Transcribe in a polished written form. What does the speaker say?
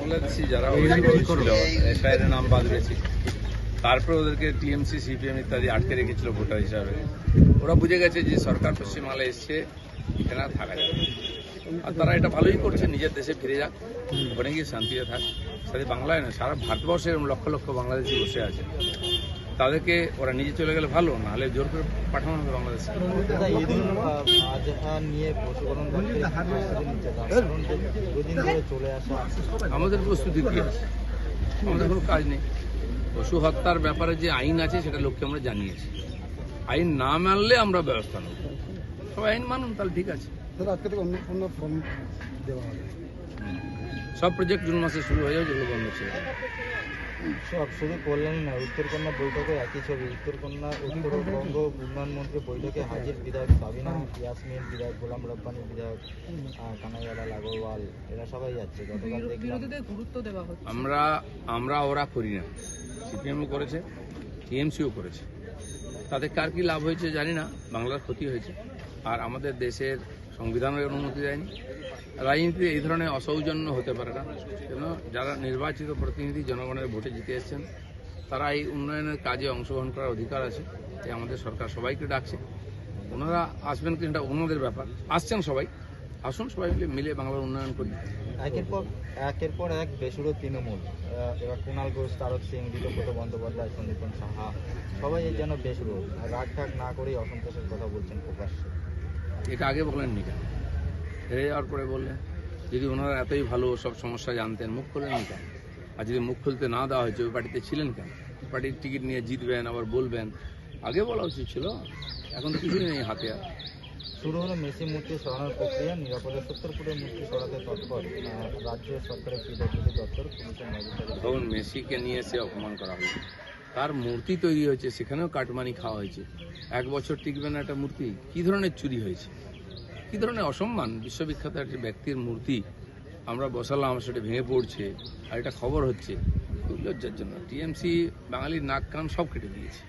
বাংলাদেশি যারা ছিল এফআইআর নাম বাদ গেছে, তারপরে ওদেরকে টিএমসি সিপিএম ইত্যাদি আটকে রেখেছিল ভোটার হিসাবে। ওরা বুঝে গেছে যে সরকার পশ্চিমবাংলায় এসছে, এখানে আর থাকা যাবে, আর তারা এটা ভালোই করছে, নিজের দেশে ফিরে যাক, ওখানে গিয়ে শান্তিতে থাক। সাথে বাংলায় না, সারা ভারতবর্ষে লক্ষ লক্ষ বাংলাদেশি বসে আছে, তাদেরকে ওরা নিজে চলে গেলে ভালো, নাহলে জোর করে পাঠানো হবে বাংলাদেশে। আমাদের প্রস্তুতি কি আছে? আমাদের কোনো কাজ নেই। পশু হত্যার ব্যাপারে যে আইন আছে সেটা লোককে আমরা জানিয়েছি। আইন না মানলে আমরা ব্যবস্থা নেব। সবাই আইন মানুন, তাহলে ঠিক আছে। সব প্রজেক্ট জুন মাসে শুরু হয়ে যাবে, যেগুলো বন্ধ ছিল। সব শুধু কল্যাণী না, উত্তরকন্যা বৈঠকে একই ছবি। উত্তরবঙ্গ উন্নয়ন মন্ত্রী বৈঠকে হাজির বিধায়ক সাবিনা ইয়াসমিন, বিধায়ক গোলাম রব্বানী, বিধায়ক কানাইয়ালাল আগরওয়াল, এরা সবাই যাচ্ছে। গতকাল দেখলাম আমরা ওরা করি না, সিপিএমও করেছে, টিএমসিও করেছে। তাতে কার কি লাভ হয়েছে জানি না, বাংলার ক্ষতি হয়েছে। আর আমাদের দেশের সংবিধানের অনুমতি দেয়নি। রাজনীতিতে এই ধরনের অসৌজন্য হতে পারে না, কেন যারা নির্বাচিত প্রতিনিধি জনগণের ভোটে জিতে এসেছেন, তারা এই উন্নয়নের কাজে অংশগ্রহণ করার অধিকার আছে। তাই আমাদের সরকার সবাইকে ডাকছে, ওনারা আসবেন কিনা ওনাদের ব্যাপার। আসছেন সবাই, আসুন সবাই মিলে বাংলার উন্নয়ন করি। একের পর এক বেসুরো তৃণমূল, এবার কুণাল ঘোষ, তারক সিং, ঋতব্রত বন্দ্যোপাধ্যায়, সন্দীপন সাহা, সবাই যেন বেসুরো, রাগ ঢাক না করেই অসন্তোষের কথা বলছেন প্রকাশ্যে। এটা আগে বলেননি কেন? হেরে যাওয়ার পরে বললেন। যদি ওনারা এতই ভালো সব সমস্যা জানতেন, মুখ খোলেন কেন? আর যদি মুখ খুলতে না দেওয়া হয়েছে, ওই পার্টিতে ছিলেন কেন? পার্টির টিকিট নিয়ে জিতবেন, আবার বলবেন, আগে বলা উচিত ছিল। এখন তো কিছুই নেই হাতে। আর শুরু হলো মেসি মূর্তি সরানোর প্রক্রিয়া। নিরাপদে 70 ফুটের মূর্তি সরাতে তৎপর রাজ্য সরকারের পিডব্লিউডি দপ্তর, পুলিশের নজরদারি। তখন মেসিকে নিয়ে এসে অপমান করা হয়েছে, তার মূর্তি তৈরি হয়েছে, সেখানেও কাটমানি খাওয়া হয়েছে। 1 বছর টিকবে না একটা মূর্তি? কী ধরনের চুরি হয়েছে, কী ধরনের অসম্মান! বিশ্ববিখ্যাত একটা ব্যক্তির মূর্তি আমরা বসালাম, সেটা ভেঙে পড়ছে, আর এটা খবর হচ্ছে। খুব লজ্জার জন্য। টিএমসি বাঙালির নাক কান সব কেটে দিয়েছে।